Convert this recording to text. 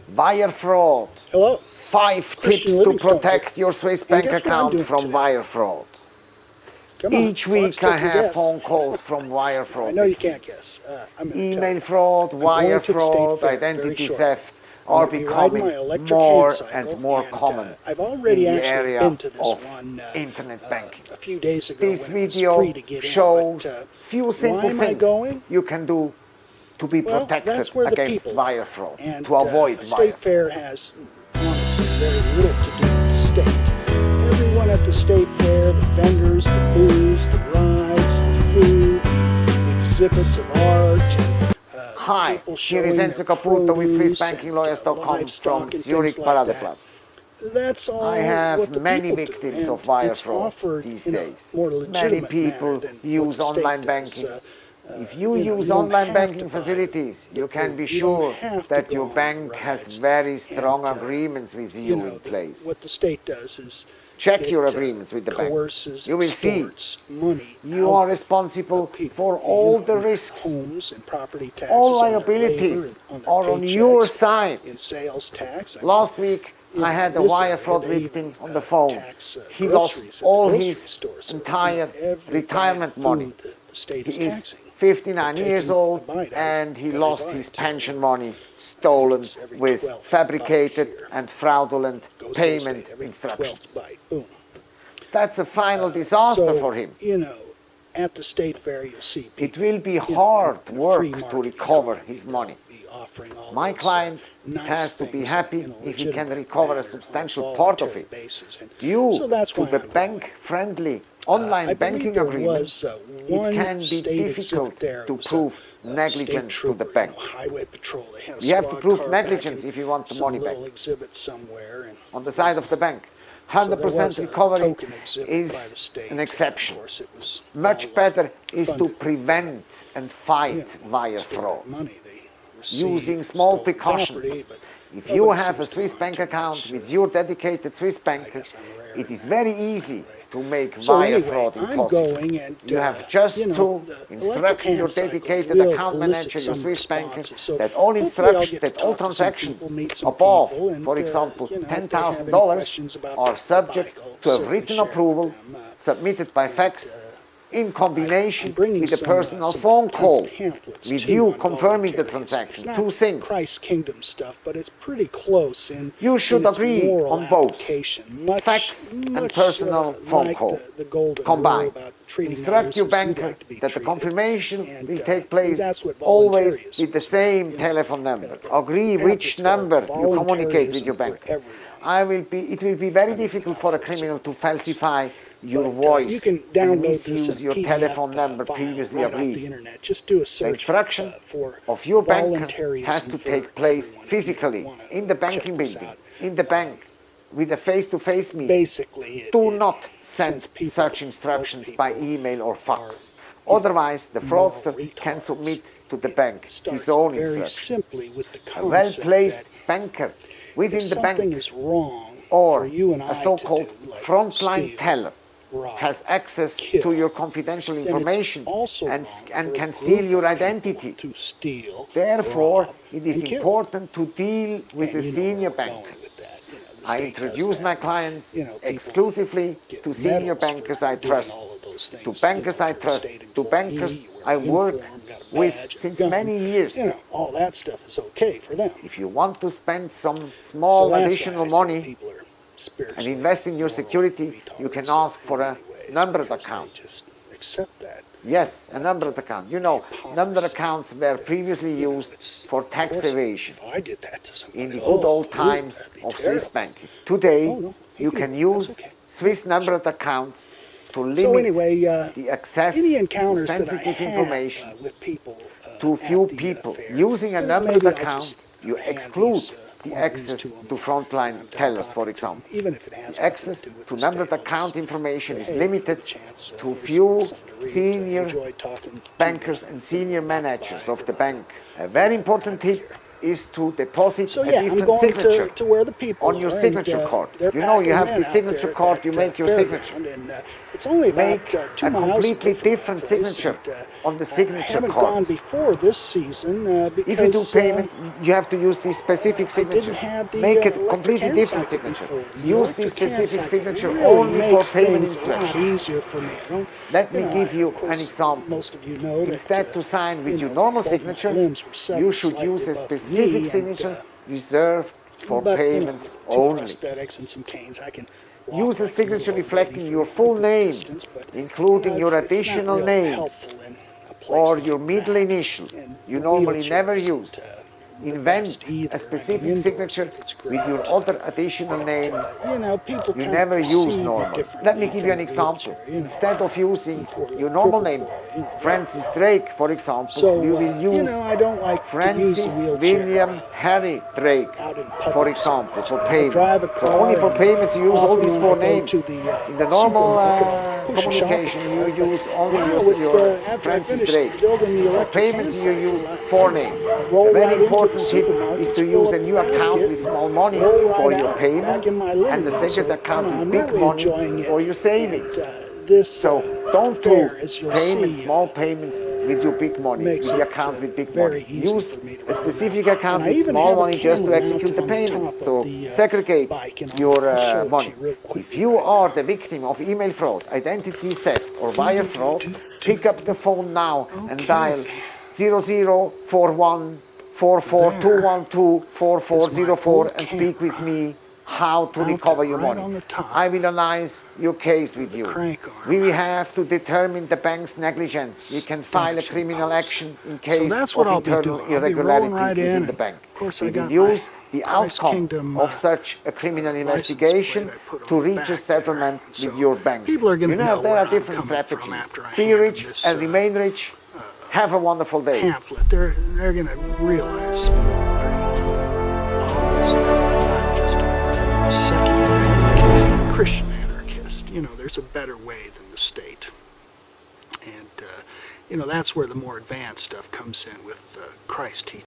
Wire fraud. Hello. 5 Christian tips to Livingstone protect your Swiss bank guess what I'm account doing from today? wire fraud. Come on. Each Clock's week I ticking, have guess. phone calls from wire I fraud know you can't victims. guess. I'm gonna tell Email you. fraud, I'm wire going to the state fraud, fair very identity shortly. theft I'm are gonna be riding my becoming electric more hand cycle, and more common I've in already the actually area been to this of one internet banking. a few days ago This when it was video free to get shows in. But, few why simple am I things going? you can do to be Well, protected that's where the against people wire are. fraud, And to avoid a wire state fraud. fair has honestly very little to do with the state. Everyone at the state fair, the vendors, the booze, the rides, the food, the exhibits of art. Hi, here is Enzo Caputo with SwissBankingLawyers.com from Zurich Paradeplatz. That's all I have what the many people victims do. of wire It's fraud offered these in a days. more Many legitimate people manner than use what the state online does. banking. If you You use don't online have banking to buy facilities, the you can food. be You don't sure have to that go your on bank the has rides. very strong And, agreements with you in what the place. state does is Check your it, agreements with the bank. coerces You will see extorts money you out are responsible of people. for all the In risks. homes and property taxes, All on their liabilities labor, on their are on your paychecks, side. in sales tax. Last week, I had a this wire area, fraud they victim even, on the phone. tax, He groceries lost at the all grocery his store. So, entire every retirement bag of money. food the state He is is taxing, 59 they're years taking old a bite out of and he every lost his bite. pension money stolen Every with 12th fabricated bite here and fraudulent goes to the payment state. Every 12th instructions. bite, boom. That's a final disaster So, for him. At the state fair, you'll see people. It will be hard in a free work to market recover economy, his money. be offering all My those, client nice has to be things happy in a if he can legitimate recover manner a substantial on a part of voluntary it. basis. And Due so that's to why the I'm going. bank-friendly online I believe banking there agreements, was it one can be state difficult exhibit there. to It was prove state negligence to the trooper, bank. highway patrol. They had a You have to squad prove car back negligence in if you want the some money back. little exhibit somewhere. And On the side of the bank, so there 100% was a recovery token exhibit by the is state. an exception. Of course, it was Much all, better is to funded. prevent and fight wire It's for fraud. money they received, Using small stolen precautions. property, but If you nobody have a seems to Swiss mind bank too account much. with your dedicated Swiss banker, guess I'm rare it in is that. very easy to make So wire anyway, fraud I'm impossible. going and You have just to the instruct electric your hand cycle dedicated will account elicit manager, your some Swiss banker, responses. So that all hopefully I'll instructions, get to that all talk to some transactions people, meet some above, people, and, for example, if they have any $10,000 questions about are the subject bike, I'll to a certainly written share with approval them. submitted by fax in I'm combination bringing with a some, personal some phone call pamphlets with too you on confirming the voluntary. transaction. It's Two not things. Christ Kingdom stuff, but it's pretty close in You should in its agree moral on both, application. Much, fax and much, personal phone like call the golden combined. rule about treating Instruct others your as you'd banker like to be that the treated. confirmation And, will take and place that's what always voluntarism with the is same about, telephone number. Agree which At its number heart, you communicate with voluntarism your for banker. everyone. It will be very difficult for a criminal to falsify your But, voice you can and download this misuse in your PDF telephone number file previously right off the agreed. internet. Just do a search The instruction for of your banker voluntarism has to for take place everyone. If you physically wanna in the check banking this building, out. in the bank, with a face-to-face meeting. Basically, Do not send since people, such instructions most by people email or fax. are Otherwise, the moral fraudster can retards. submit to the bank his starts own very instruction. simply with the A concept well-placed that banker if within the something bank is wrong or for you and I a so-called to do, like frontline steal, teller rob, has access kill, to your confidential then it's information also and wrong for can a steal group your of people identity. to steal, Therefore, rob, it is and kill. important to deal with And a you know where senior we're banker. going with that. The I state does introduce that. my clients People exclusively get to senior medals bankers for I doing trust, all of those things, to bankers I for a trust, state to employee, bankers you I wear a work uniform, got a with badge, since a gun. many years. All that stuff is okay for them. If you want to spend some So small that's additional why I say money people are and spiritually invest in your moral security, you can retards ask for in a many ways, numbered because account. They just accept that. Yes, a numbered account. You know, numbered accounts were previously used for Of tax course, evasion if I did that to somebody, in the good old times that'd be of Swiss terrible. banking. Today, Oh, no, you can that's use okay. Swiss numbered accounts to So limit anyway, the access any to encounters that I sensitive have information with people to few at the, people. fair, Using a numbered maybe I'll account, just you hand exclude these, the one of these access to 'em to frontline when I'm tellers, for talking to 'em, example. even if it has The access nothing with to the numbered state. account information is Hey, limited give a chance, to here's few something to read. senior Enjoy talking to bankers and senior managers of the bank. A very important tip is to deposit So a yeah, I'm different going signature to where the people on your are, signature and, card. they're You know, you packing have in the out signature there card, at you make your Fairground, signature. and it's only about Make 2 a miles completely away from my different place, signature and, on the I signature haven't card. gone before this season If you do because payment, you have to use these specific I didn't signatures. have the Make it electric completely hand different cycle signature. before. And the Use this electric hand specific cycle signature really only for makes payment things a lot instructions. easier for me. I don't, Let me give you of course, an example. most of you know Instead that to sign with your know, normal both my signature, limbs were set you should slightly use a above the specific knee, signature reserved for but payments 2 only. prosthetics and some canes, I can walk Use a like signature little old lady reflecting for your a full good name, distance, but, including your it's not additional real names helpful in a place or like your middle that. initial And you the normally wheelchair never isn't, use. the Invent best either. a I mean, specific indoors, signature it's with great. your other additional names People you kind never of use perceive you normally. differently Let me give you from an a example. wheelchair, Instead of using poor little your normal crippled name, boy, Francis Drake, for example, So, you will use I don't like to use a Francis wheelchair William Harry Drake, out in for public example, so for much. I payments. drive a So car, only for and payments you use all often these when four I go names. to the In the normal supermarket, I'll push a communication, shopping you cart, but use only now your after I Francis finish Drake. building the And for electric hand payments, you use cycle, four names. I A roll very right into the important tip is supermarket, to fill use up a the new account basket, with small money roll for right your out back payments in my living and a room. second So, account with I'm big really money enjoying it. for your savings. This So don't do fair, as you'll payments, see, small payments with your big money, makes with the it account with big money. very easy Use for me to a specific remember. account And I with even small have a money just to camera execute the mounted on top payments. of So the segregate bike, and your I'll show it to money. you real If quickly you right are now. the victim of email fraud, identity theft, or wire fraud, pick up the phone now and dial 0041 44212 4404 and speak with me how to recover your right money. on the top I will analyze your case with you. crank arm. We will have to determine the bank's negligence. We can file a criminal action in So case that's what of I'll be internal doing. I'll be rolling irregularities right within in. the bank. Of course, We I will got my use the Christ outcome Kingdom, of such a criminal license investigation plate I put on to the reach back a settlement there. with So your bank. people are gonna know there where are I'm different coming from strategies. after I Be hand rich them this, and remain rich. Have a wonderful day. pamphlet. They're gonna realize very obviously that I'm not just a secular anarchist, a Christian anarchist. There's a better way than the state. And that's where the more advanced stuff comes in with Christ teaching.